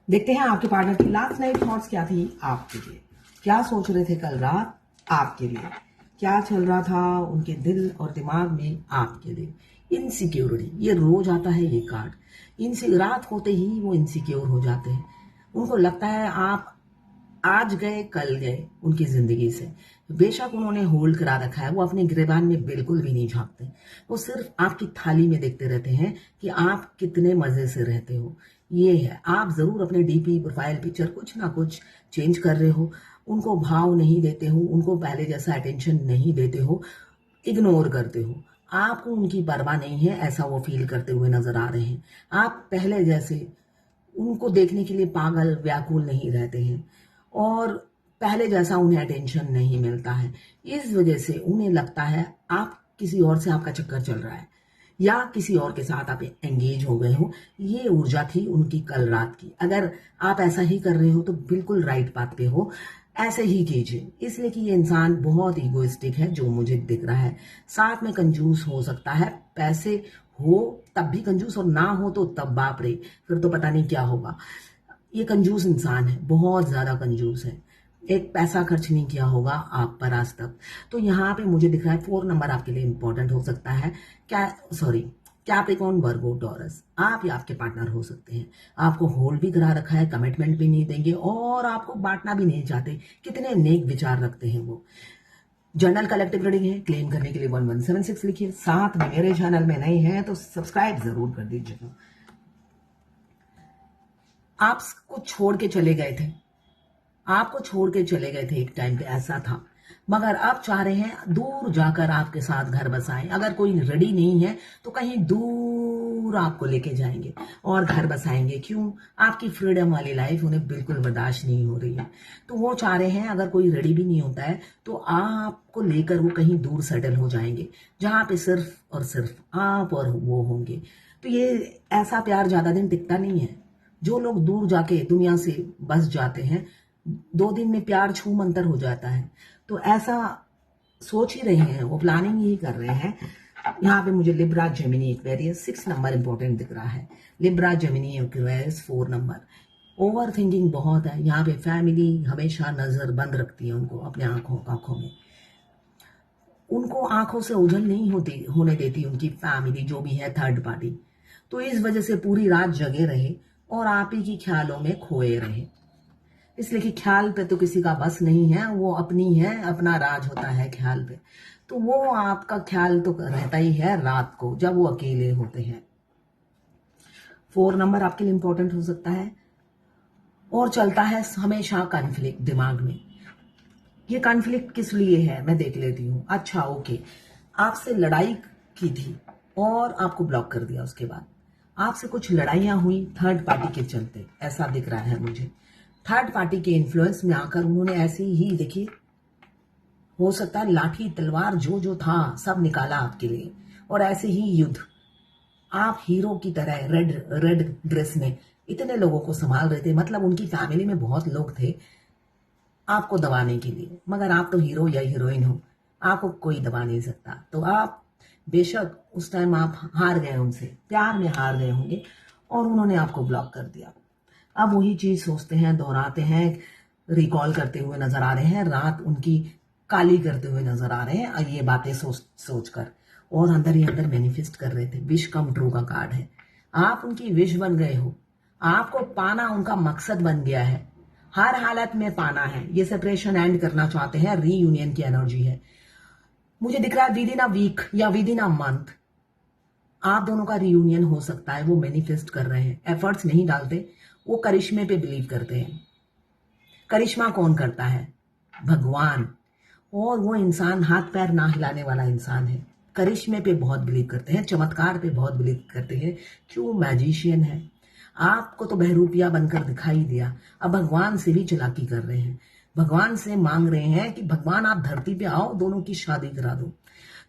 देखते हैं आपके पार्टनर की लास्ट नाइट थॉट्स क्या थी आपके लिए। क्या सोच रहे थे कल रात आपके लिए, क्या चल रहा था उनके दिल और दिमाग में आपके लिए। इनसिक्योरिटी, ये रोज आता है ये कार्ड। रात होते ही वो इनसिक्योर हो जाते हैं। उनको लगता है आप आज गए कल गए उनकी जिंदगी से। बेशक उन्होंने होल्ड करा रखा है, वो अपने गिरेबान में बिल्कुल भी नहीं झांकते। वो सिर्फ आपकी थाली में देखते रहते हैं कि आप कितने मजे से रहते हो। ये है, आप जरूर अपने डीपी प्रोफाइल पिक्चर कुछ ना कुछ चेंज कर रहे हो, उनको भाव नहीं देते हो, उनको पहले जैसा अटेंशन नहीं देते हो, इग्नोर करते हो। आपको उनकी परवाह नहीं है, ऐसा वो फील करते हुए नजर आ रहे हैं। आप पहले जैसे उनको देखने के लिए पागल व्याकुल नहीं रहते हैं और पहले जैसा उन्हें अटेंशन नहीं मिलता है। इस वजह से उन्हें लगता है आप किसी और से आपका चक्कर चल रहा है या किसी और के साथ आप एंगेज हो गए हो। ये ऊर्जा थी उनकी कल रात की। अगर आप ऐसा ही कर रहे हो तो बिल्कुल राइट बात पे हो, ऐसे ही कीजिए। इसलिए कि ये इंसान बहुत ईगोइस्टिक है जो मुझे दिख रहा है। साथ में कंजूस हो सकता है, पैसे हो तब भी कंजूस और ना हो तो तब बाप रे, फिर तो पता नहीं क्या होगा। ये कंजूस इंसान है, बहुत ज्यादा कंजूस है। एक पैसा खर्च नहीं किया होगा आप पर आज तक। तो यहाँ पे मुझे दिख रहा है 4 नंबर आपके लिए इंपॉर्टेंट हो सकता है। कैप्रिकॉर्न, वर्गो, टॉरस, आप या आपके पार्टनर हो सकते हैं। आपको होल्ड भी करा रखा है, कमिटमेंट भी नहीं देंगे और आपको बांटना भी नहीं चाहते। कितने नेक विचार रखते हैं वो। जनरल कलेक्टिव रीडिंग है, क्लेम करने के लिए 1176 लिखिए। साथ में मेरे चैनल में नए हैं तो सब्सक्राइब जरूर कर दीजिएगा। आपको छोड़ के चले गए थे, आपको छोड़ के चले गए थे, एक टाइम पे ऐसा था, मगर अब चाह रहे हैं दूर जाकर आपके साथ घर बसाएं। अगर कोई रेडी नहीं है तो कहीं दूर आपको लेके जाएंगे और घर बसाएंगे। क्यों? आपकी फ्रीडम वाली लाइफ उन्हें बिल्कुल बर्दाश्त नहीं हो रही है। तो वो चाह रहे हैं अगर कोई रेडी भी नहीं होता है तो आपको लेकर वो कहीं दूर सेटल हो जाएंगे जहां पे सिर्फ और सिर्फ आप और वो होंगे। तो ये ऐसा प्यार ज्यादा दिन टिकता नहीं है। जो लोग दूर जाके दुनिया से बस जाते हैं, 2 दिन में प्यार छू मंतर हो जाता है। तो ऐसा सोच ही रहे हैं, वो प्लानिंग ही कर रहे हैं। यहाँ पे मुझे Libra, Gemini, Aquarius 6 number important दिख रहा है। Libra, Gemini, Aquarius 4 number. Over thinking बहुत है यहाँ पे। फैमिली हमेशा नजर बंद रखती है उनको अपने आंखों में। उनको आंखों से ओझल नहीं होने देती उनकी फैमिली, जो भी है थर्ड पार्टी। तो इस वजह से पूरी रात जगे रहे और आप ही की ख्यालों में खोए रहे। इसलिए कि ख्याल पे तो किसी का बस नहीं है, वो अपनी है, अपना राज होता है ख्याल पे। तो वो आपका ख्याल तो रहता ही है रात को जब वो अकेले होते हैं। 4 नंबर आपके लिए इंपॉर्टेंट हो सकता है और चलता है हमेशा कॉन्फ्लिक्ट दिमाग में। ये कॉन्फ्लिक्ट किस लिए है मैं देख लेती हूँ। अच्छा ओके, आपसे लड़ाई की थी और आपको ब्लॉक कर दिया। उसके बाद आपसे कुछ लड़ाइयां हुई थर्ड पार्टी के चलते, ऐसा दिख रहा है मुझे। थर्ड पार्टी के इन्फ्लुएंस में आकर उन्होंने ऐसे ही, देखिए, हो सकता है लाठी तलवार जो जो था सब निकाला आपके लिए और ऐसे ही युद्ध। आप हीरो की तरह रेड ड्रेस में इतने लोगों को संभाल रहे थे, मतलब उनकी फैमिली में बहुत लोग थे आपको दबाने के लिए, मगर आप तो हीरो या हीरोइन हो, आपको कोई दबा नहीं सकता। तो आप बेशक उस टाइम आप हार गए, उनसे प्यार में हार गए होंगे और उन्होंने आपको ब्लॉक कर दिया। अब वही चीज सोचते हैं, दोहराते हैं, रिकॉल करते हुए नजर आ रहे हैं, रात उनकी काली करते हुए नजर आ रहे हैं ये बातें सोचकर, और अंदर ही अंदर मैनिफेस्ट कर रहे थे। विश कम ट्रू का कार्ड है। आप उनकी विश बन गए हो, आपको पाना उनका मकसद बन गया है, हर हालत में पाना है। ये सेपरेशन एंड करना चाहते हैं, रीयूनियन की एनर्जी है। मुझे दिख रहा है विद इन अ वीक या विद इन अ मंथ आप दोनों का रीयूनियन हो सकता है। वो मैनिफेस्ट कर रहे हैं, एफर्ट्स नहीं डालते, वो करिश्मे पे बिलीव करते हैं। करिश्मा कौन करता है? भगवान। और वो इंसान हाथ पैर ना हिलाने वाला इंसान है। करिश्मे पे बहुत बिलीव करते हैं, चमत्कार पे बहुत बिलीव करते हैं। क्यों? मैजिशियन है। आपको तो बहरूपिया बनकर दिखाई दिया, अब भगवान से भी चालाकी कर रहे हैं। भगवान से मांग रहे हैं कि भगवान आप धरती पे आओ, दोनों की शादी करा दो।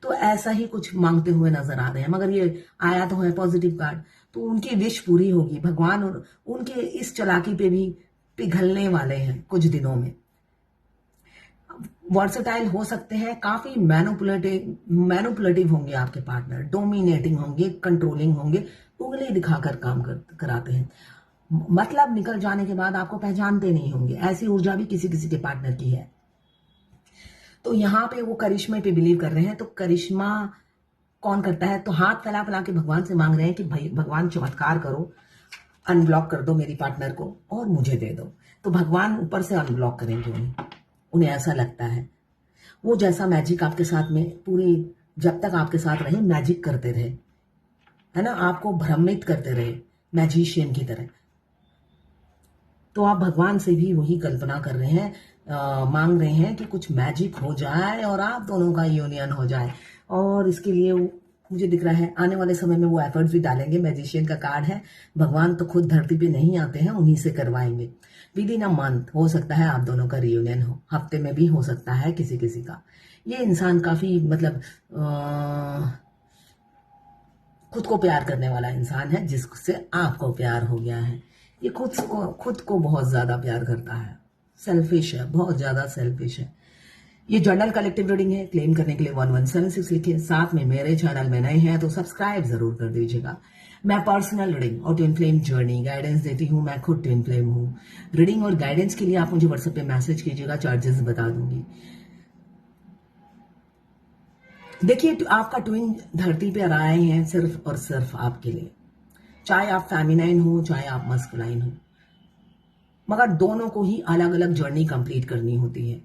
तो ऐसा ही कुछ मांगते हुए नजर आ रहे हैं, मगर ये आया तो है पॉजिटिव कार्ड, तो उनकी विश पूरी होगी। भगवान और उनके इस चालाकी पे भी पिघलने वाले हैं कुछ दिनों में। वर्सेटाइल हो सकते हैं, काफी मैनुपुलेटिव होंगे आपके पार्टनर, डोमिनेटिंग होंगे, कंट्रोलिंग होंगे, उंगली दिखाकर काम कराते हैं। मतलब निकल जाने के बाद आपको पहचानते नहीं होंगे। ऐसी ऊर्जा भी किसी किसी के पार्टनर की है। तो यहाँ पे वो करिश्मे पे बिलीव कर रहे हैं। तो करिश्मा कौन करता है? तो हाथ फैला फैला के भगवान से मांग रहे हैं कि भाई भगवान चमत्कार करो, अनब्लॉक कर दो मेरी पार्टनर को और मुझे दे दो। तो भगवान ऊपर से अनब्लॉक करेंगे उन्हें ऐसा लगता है। वो जैसा मैजिक आपके साथ में पूरी जब तक आपके साथ रहे मैजिक करते रहे, है ना, आपको भ्रमित करते रहे मैजिशियन की तरह। तो आप भगवान से भी वही कल्पना कर रहे हैं, मांग रहे हैं कि कुछ मैजिक हो जाए और आप दोनों का यूनियन हो जाए। और इसके लिए मुझे दिख रहा है आने वाले समय में वो एफर्ट्स भी डालेंगे। मैजिशियन का कार्ड है, भगवान तो खुद धरती पे नहीं आते हैं, उन्हीं से करवाएंगे। विद इन अ मंथ हो सकता है आप दोनों का रियूनियन हो, हफ्ते में भी हो सकता है किसी किसी का। ये इंसान काफी मतलब खुद को प्यार करने वाला इंसान है, जिससे आपको प्यार हो गया है। ये खुद को बहुत ज्यादा प्यार करता है, सेल्फिश है, बहुत ज्यादा सेल्फिश है। ये जनरल कलेक्टिव रीडिंग है। क्लेम करने के लिए 1176 लिखे। साथ में मेरे चैनल में नए हैं तो सब्सक्राइब जरूर कर दीजिएगा। मैं पर्सनल रीडिंग और ट्विन फ्लेम जर्नी गाइडेंस देती हूँ। मैं खुद ट्विन फ्लेम हूँ। रीडिंग और गाइडेंस के लिए आप मुझे व्हाट्सएप पे मैसेज कीजिएगा, चार्जेस बता दूंगी। देखिए, आपका ट्विन धरती पे आए हैं सिर्फ और सिर्फ आपके लिए। चाहे आप फेमिनाइन हो, चाहे आप मस्कुलाइन हो, मगर दोनों को ही अलग अलग जर्नी कंप्लीट करनी होती है।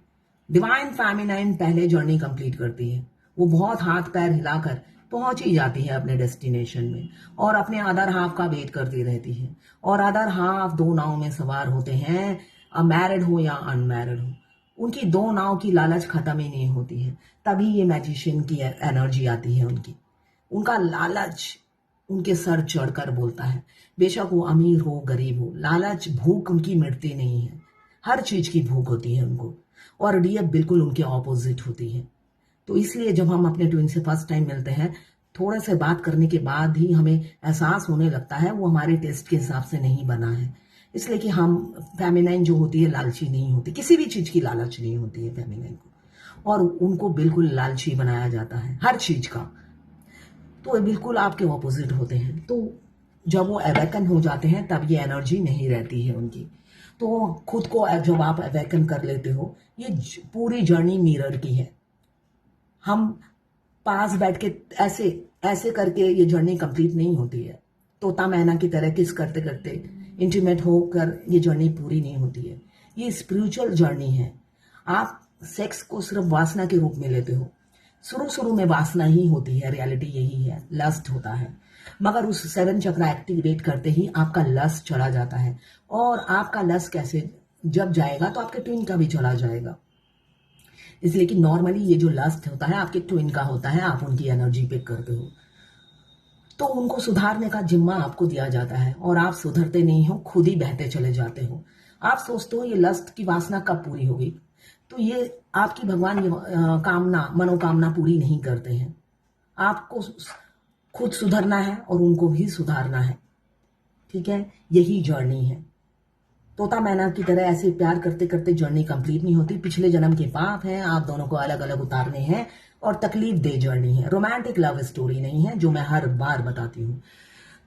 डिवाइन फेमिनाइन पहले जर्नी कंप्लीट करती है। वो बहुत हाथ पैर हिलाकर पहुंच ही जाती है अपने डेस्टिनेशन में और अपने अदर हाफ का वेट करती रहती है। और अदर हाफ दो नाव में सवार होते हैं, मैरिड हो या अनमैरिड हो। उनकी दो नाव की लालच खत्म ही नहीं होती है। तभी ये मैजिशियन की एनर्जी आती है उनका लालच उनके सर चढ़कर बोलता है। बेशक वो अमीर हो गरीब हो, लालच भूख उनकी मिटती नहीं है। हर चीज की भूख होती है उनको। और डीएफ बिल्कुल उनके ऑपोजिट होती है। तो इसलिए जब हम अपने ट्विन से फर्स्ट टाइम मिलते हैं, थोड़े से बात करने के बाद ही हमें एहसास होने लगता है वो हमारे टेस्ट के हिसाब से नहीं बना है। इसलिए कि हम फेमिनाइन जो होती है लालची नहीं होती, किसी भी चीज की लालच नहीं होती है फेमिनाइन को, और उनको बिल्कुल लालची बनाया जाता है हर चीज का। तो ये बिल्कुल आपके ऑपोजिट होते हैं। तो जब वो अवेकन हो जाते हैं तब ये एनर्जी नहीं रहती है उनकी। तो खुद को जब आप अवेकन कर लेते हो, ये पूरी जर्नी मिरर की है। हम पास बैठ के ऐसे ऐसे करके ये जर्नी कंप्लीट नहीं होती है। तोता मैना की तरह किस करते करते इंटीमेट होकर ये जर्नी पूरी नहीं होती है। ये स्पिरिचुअल जर्नी है। आप सेक्स को सिर्फ वासना के रूप में लेते हो। शुरू में वासना ही होती है, रियलिटी यही है, लस्ट होता है। मगर उस 7 चक्रा एक्टिवेट करते ही आपका लस्ट चला जाता है। और आपका लस्ट कैसे जब जाएगा तो आपके ट्विन का भी चला जाएगा। इसलिए कि नॉर्मली ये जो लस्ट होता है आपके ट्विन का होता है, आप उनकी एनर्जी पिक करते हो। तो उनको सुधारने का जिम्मा आपको दिया जाता है और आप सुधरते नहीं हो, खुद ही बहते चले जाते हो। आप सोचते हो ये लस्ट की वासना कब पूरी होगी। तो ये आपकी भगवान ये मनोकामना पूरी नहीं करते हैं। आपको खुद सुधरना है और उनको भी सुधारना है। ठीक है, यही जर्नी है। तोता मैना की तरह ऐसे प्यार करते करते जर्नी कंप्लीट नहीं होती। पिछले जन्म के पाप हैं, आप दोनों को अलग अलग उतारने हैं और तकलीफ दे जर्नी है। रोमांटिक लव स्टोरी नहीं है, जो मैं हर बार बताती हूँ।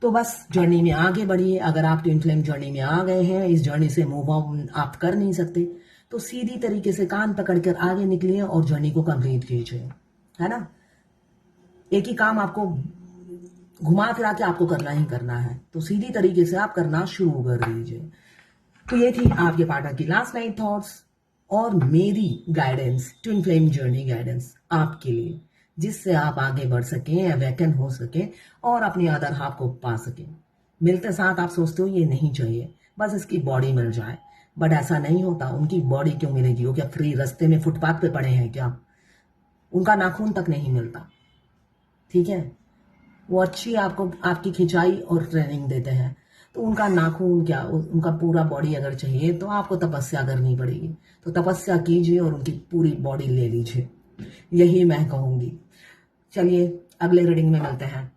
तो बस जर्नी में आगे बढ़िए। अगर आप ट्विन फ्लेम जर्नी में आ गए हैं, इस जर्नी से मूव ऑन आप कर नहीं सकते, तो सीधी तरीके से कान पकड़कर आगे निकलिए और जर्नी को कंप्लीट कीजिए, है ना। एक ही काम आपको घुमा फिरा के आपको करना ही करना है, तो सीधी तरीके से आप करना शुरू कर दीजिए। तो ये थी आपके पार्टनर की लास्ट नाइट थॉट्स और मेरी guidance, twin flame journey guidance आपके लिए, जिससे आप आगे बढ़ सकें, अवेकन हो सके और अपनी अदर हाफ को पा सके। मिलते साथ आप सोचते हो ये नहीं चाहिए, बस इसकी बॉडी मिल जाए, बट ऐसा नहीं होता। उनकी बॉडी क्यों मिलेगी? वो क्या फ्री रास्ते में फुटपाथ पे पड़े हैं क्या? उनका नाखून तक नहीं मिलता। ठीक है, वो अच्छी आपको आपकी खिंचाई और ट्रेनिंग देते हैं। तो उनका नाखून क्या, उनका पूरा बॉडी अगर चाहिए तो आपको तपस्या करनी पड़ेगी। तो तपस्या कीजिए और उनकी पूरी बॉडी ले लीजिए, यही मैं कहूंगी। चलिए अगले रीडिंग में मिलते हैं।